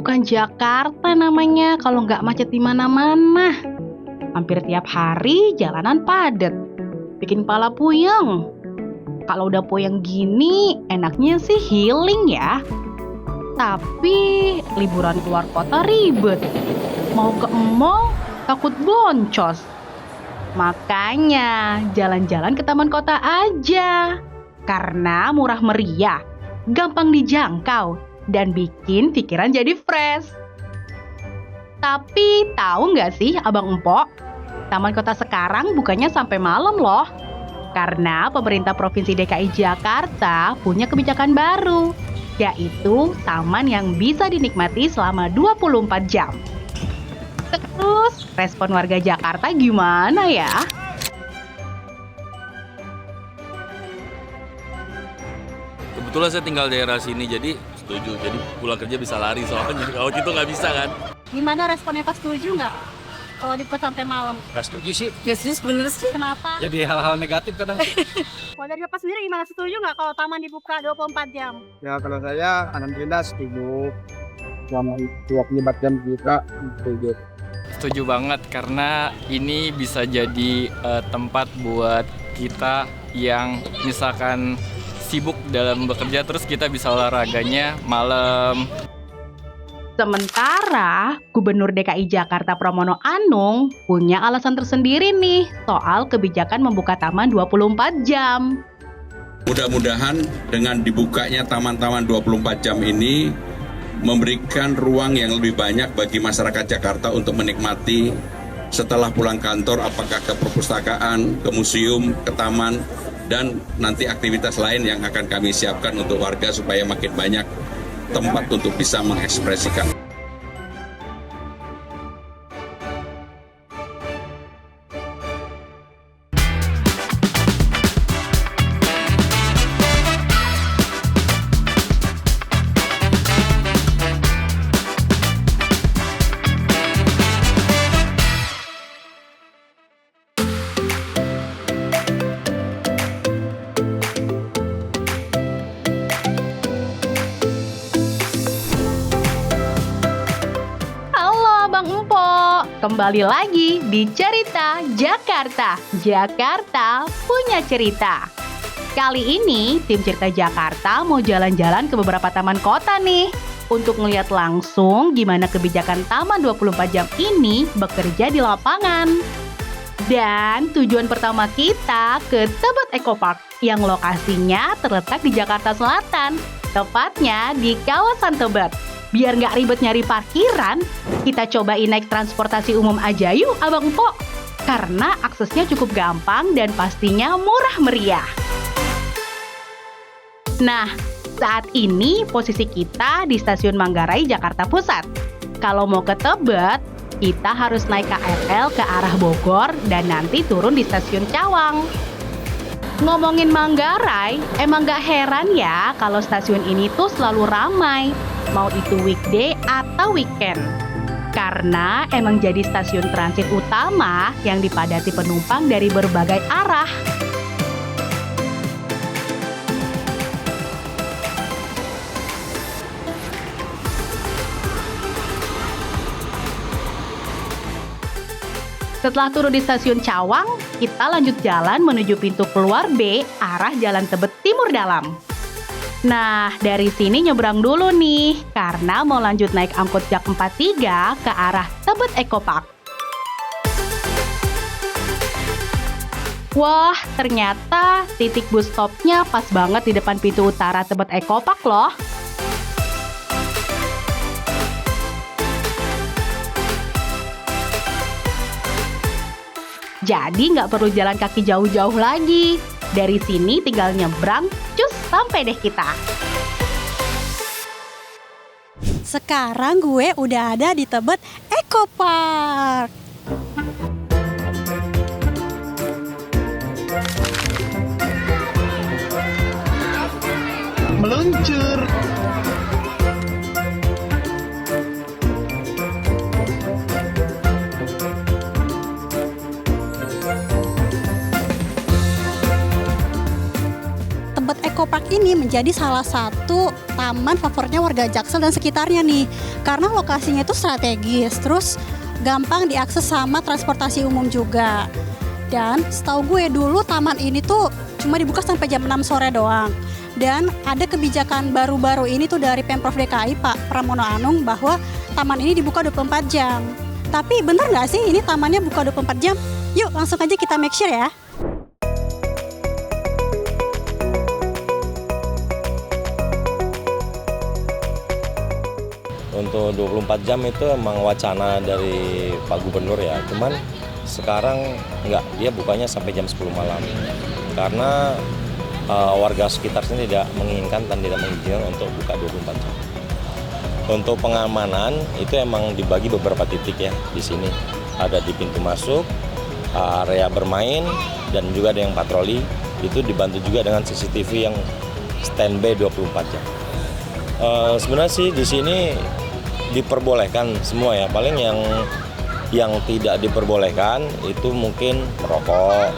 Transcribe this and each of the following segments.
bukan Jakarta namanya kalau nggak macet di mana-mana. Hampir tiap hari jalanan padat, bikin kepala puyeng. Kalau udah puyeng gini, enaknya sih healing ya. Tapi liburan keluar kota ribet. Mau ke mall, takut boncos. Makanya jalan-jalan ke taman kota aja. Karena murah meriah, gampang dijangkau, dan bikin pikiran jadi fresh. Tapi tahu nggak sih Abang Empok, taman kota sekarang bukannya sampai malam loh. Karena pemerintah Provinsi DKI Jakarta punya kebijakan baru, yaitu taman yang bisa dinikmati selama 24 jam. Terus, respon warga Jakarta gimana ya? Kebetulan saya tinggal daerah sini, jadi setuju. Jadi pulang kerja bisa lari soalnya. Kalau gitu nggak bisa kan? Gimana responnya, Pak? Setuju nggak kalau dibuka sampai malam? Nggak setuju sih. Ya sih, sebenarnya sih. Kenapa? Jadi hal-hal negatif kadang. Kalau dari Bapak sendiri gimana, setuju nggak kalau taman dibuka 24 jam? Ya kalau saya alhamdulillah setuju. Selama 24 jam juga setuju. Setuju banget karena ini bisa jadi tempat buat kita yang misalkan sibuk dalam bekerja, terus kita bisa olahraganya malam. Sementara Gubernur DKI Jakarta Pramono Anung punya alasan tersendiri nih soal kebijakan membuka taman 24 jam. Mudah-mudahan dengan dibukanya taman-taman 24 jam ini memberikan ruang yang lebih banyak bagi masyarakat Jakarta untuk menikmati setelah pulang kantor, apakah ke perpustakaan, ke museum, ke taman, dan nanti aktivitas lain yang akan kami siapkan untuk warga supaya makin banyak tempat untuk bisa mengekspresikan. Kembali lagi di Cerita Jakarta. Jakarta punya cerita. Kali ini tim Cerita Jakarta mau jalan-jalan ke beberapa taman kota nih untuk melihat langsung gimana kebijakan taman 24 jam ini bekerja di lapangan. Dan tujuan pertama kita ke Tebet Eco Park yang lokasinya terletak di Jakarta Selatan, tepatnya di kawasan Tebet. Biar nggak ribet nyari parkiran, kita cobain naik transportasi umum aja yuk Abang Empok. Karena aksesnya cukup gampang dan pastinya murah meriah. Nah, saat ini posisi kita di Stasiun Manggarai, Jakarta Pusat. Kalau mau ke Tebet, kita harus naik KRL ke arah Bogor dan nanti turun di Stasiun Cawang. Ngomongin Manggarai, emang gak heran ya kalau stasiun ini tuh selalu ramai, mau itu weekday atau weekend. Karena emang jadi stasiun transit utama yang dipadati penumpang dari berbagai arah. Setelah turun di Stasiun Cawang, kita lanjut jalan menuju pintu keluar B arah Jalan Tebet Timur Dalam. Nah, dari sini nyebrang dulu nih, karena mau lanjut naik angkot Jak 43 ke arah Tebet Eco Park. Wah, ternyata titik bus stopnya pas banget di depan pintu utara Tebet Eco Park loh. Jadi nggak perlu jalan kaki jauh-jauh lagi. Dari sini tinggal nyebrang, cus sampai deh kita. Sekarang gue udah ada di Tebet Eco Park. Meluncur. Park ini menjadi salah satu taman favoritnya warga Jaksel dan sekitarnya nih. Karena lokasinya itu strategis, terus gampang diakses sama transportasi umum juga. Dan setahu gue dulu taman ini tuh cuma dibuka sampai jam 6 sore doang. Dan ada kebijakan baru-baru ini tuh dari Pemprov DKI Pak Pramono Anung bahwa taman ini dibuka 24 jam. Tapi bener nggak sih ini tamannya buka 24 jam? Yuk langsung aja kita make sure ya. Untuk 24 jam itu emang wacana dari Pak Gubernur ya, cuman sekarang enggak, dia bukanya sampai jam 10 malam karena warga sekitar sini tidak menginginkan dan tidak mengizinkan untuk buka 24 jam. Untuk pengamanan itu emang dibagi beberapa titik ya di sini, ada di pintu masuk, area bermain, dan juga ada yang patroli, itu dibantu juga dengan CCTV yang standby 24 jam. Sebenarnya sih di sini diperbolehkan semua ya, paling yang tidak diperbolehkan itu mungkin merokok.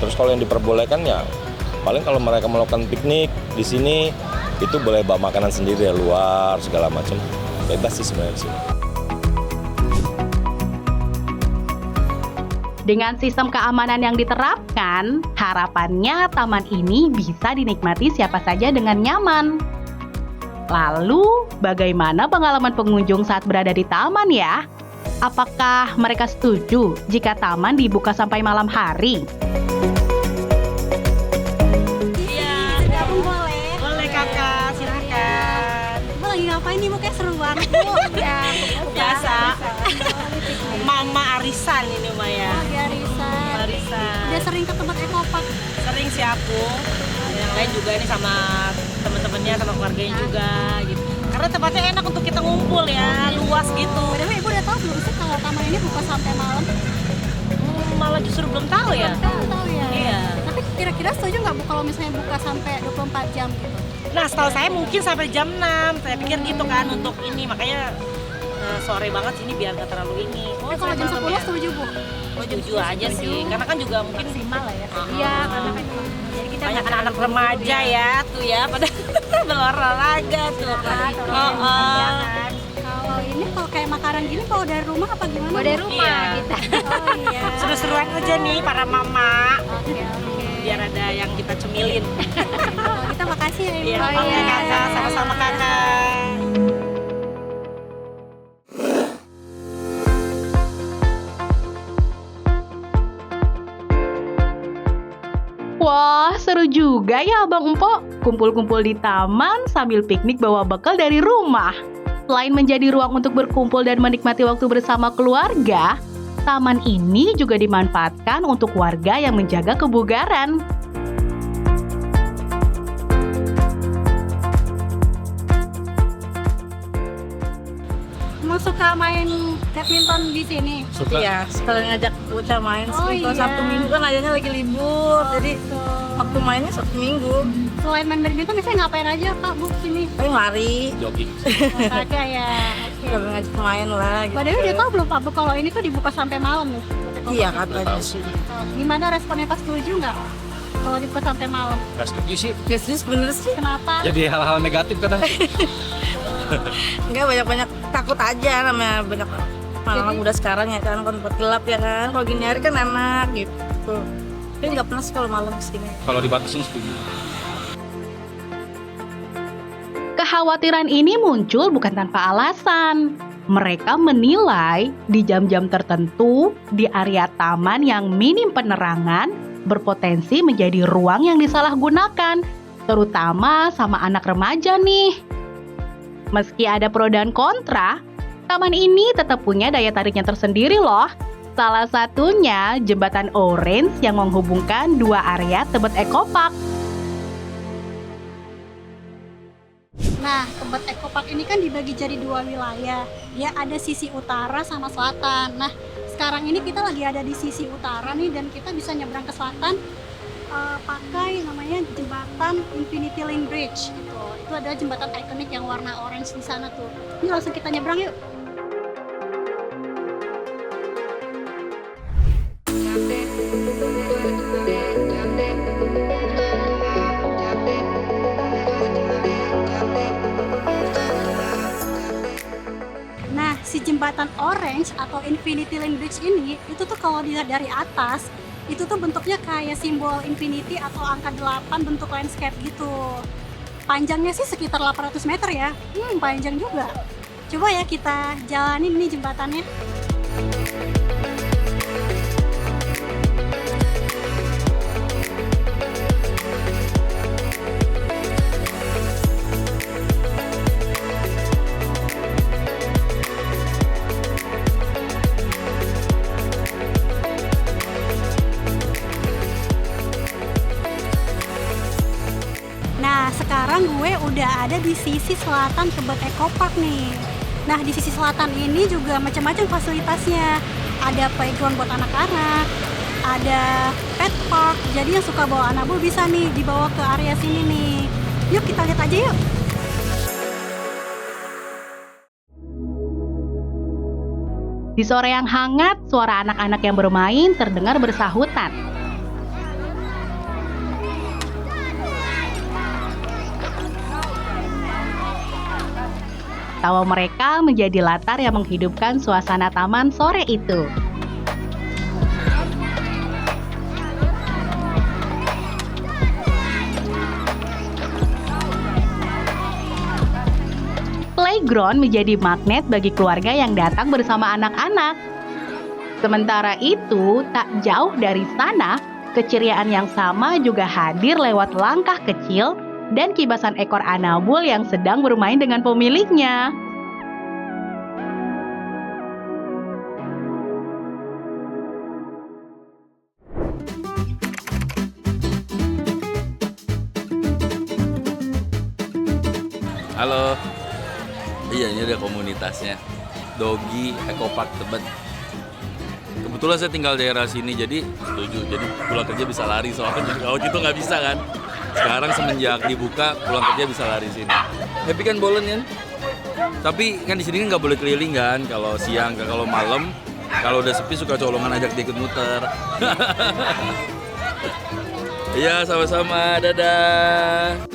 Terus kalau yang diperbolehkan ya paling kalau mereka melakukan piknik di sini itu boleh bawa makanan sendiri dari luar segala macam, bebas sih sebenarnya di sini. Dengan sistem keamanan yang diterapkan, harapannya taman ini bisa dinikmati siapa saja dengan nyaman. Lalu, bagaimana pengalaman pengunjung saat berada di taman ya? Apakah mereka setuju jika taman dibuka sampai malam hari? Iya, gabung boleh. Boleh kakak, silakan. Bu lagi ngapain nih, Bu? Kayak seru banget, Bu. Ya, Biasa. Mama arisan ini Maya. lagi arisan. Arisan. Udah sering ke tempat Eco Park. Sering sih aku. Yang lain juga ini sama teman-temannya, sama keluarganya juga gitu. Karena tempatnya enak untuk kita ngumpul ya, luas gitu. By the way, Ibu udah tahu belum sih kalau taman ini buka sampai malam? Malah justru belum tahu ya. Belum tahu ya. Iya. Tapi kira-kira setuju nggak Bu kalau misalnya buka sampai 24 jam gitu? Nah, setahu saya mungkin sampai jam 6. Saya pikir gitu kan untuk ini, makanya sore banget sini biar nggak terlalu ini. Tapi kalau jam 10 setuju Bu? Setuju aja sih, karena kan juga mungkin Maksimal lah ya. Iya, karena kan jadi kita banyak anak-anak remaja ya tuh ya pada berolahraga tuh. Kalau ini kalau kayak makanan gini bawa dari rumah apa gimana? Bawa dari rumah Iya. kita. Oh iya. Seru-seruan aja nih para mama. Oke. Biar ada yang kita cemilin. Kalau kita makasih ya Ibu. Iya, oke kakak, sama-sama kakak. Wah, seru juga ya Abang Empok. Kumpul-kumpul di taman sambil piknik bawa bekal dari rumah. Selain menjadi ruang untuk berkumpul dan menikmati waktu bersama keluarga, taman ini juga dimanfaatkan untuk warga yang menjaga kebugaran. Mau suka main badminton di sini? Iya, sekalian ngajak bocah main Oh, sih. Kalau iya. Sabtu Minggu kan ayahnya lagi libur, jadi waktu mainnya Sabtu Minggu. Selain main badminton biasanya ngapain aja Kak Bu sini? Paling lari, Jogging. Ada ya. kalau ngajak main lah gitu. Padahal udah tahu belum Pak Bu kalau ini tuh dibuka sampai malam nih? Iya katanya sih. Gimana responnya Pak, setuju nggak kalau dibuka sampai malam? Gak setuju sih, Ya sih sebenarnya sih. Kenapa? jadi hal-hal negatif kadang. Enggak banyak-banyak takut aja namanya banyak anak muda sekarang ya kan, kalau tempat gelap ya kan. Kalau gini hari kan enak gitu. Tapi nggak pernah sih kalau malam kesini. Kalau dibatasin setuju. Kekhawatiran ini muncul bukan tanpa alasan. Mereka menilai di jam-jam tertentu di area taman yang minim penerangan berpotensi menjadi ruang yang disalahgunakan, terutama sama anak remaja nih. Meski ada pro dan kontra, taman ini tetap punya daya tariknya tersendiri loh. Salah satunya jembatan Orange yang menghubungkan dua area Tebet Eco Park. Nah, Tebet Eco Park ini kan dibagi jadi dua wilayah. Ya, ada sisi utara sama selatan. Nah, sekarang ini kita lagi ada di sisi utara nih dan kita bisa nyebrang ke selatan pakai namanya jembatan Infinity Link Bridge gitu. Itu adalah jembatan ikonik yang warna orange di sana tuh. Ini langsung kita nyebrang yuk. jembatan Orange atau Infinity Lane Bridge ini, itu tuh kalau dilihat dari atas, itu tuh bentuknya kayak simbol infinity atau angka 8 bentuk landscape gitu. Panjangnya sih sekitar 800 meter ya. Panjang juga. Coba ya kita jalanin nih jembatannya. Nah, sekarang gue udah ada di sisi selatan Tebet Eco Park nih. Nah, di sisi selatan ini juga macam-macam fasilitasnya. Ada playground buat anak-anak, ada pet park. Jadi yang suka bawa anak bisa nih dibawa ke area sini nih. Yuk kita lihat aja yuk. Di sore yang hangat, suara anak-anak yang bermain terdengar bersahutan. Tawa mereka menjadi latar yang menghidupkan suasana taman sore itu. Playground menjadi magnet bagi keluarga yang datang bersama anak-anak. Sementara itu, tak jauh dari sana, keceriaan yang sama juga hadir lewat langkah kecil dan kibasan ekor anabul yang sedang bermain dengan pemiliknya. Halo. Iya, ini ada komunitasnya. Dogi Eco Park Tebet. Kebetulan saya tinggal daerah sini, jadi setuju. Jadi pulang kerja bisa lari soalnya. Kalau gitu nggak bisa kan. Sekarang semenjak dibuka, pulang kerja bisa lari sini. Happy kan Bolen kan? Tapi kan di sini nggak boleh keliling kan. Kalau siang, kalau malam, kalau udah sepi suka colongan ajak dia ikut muter. Iya, sama-sama. Dadah.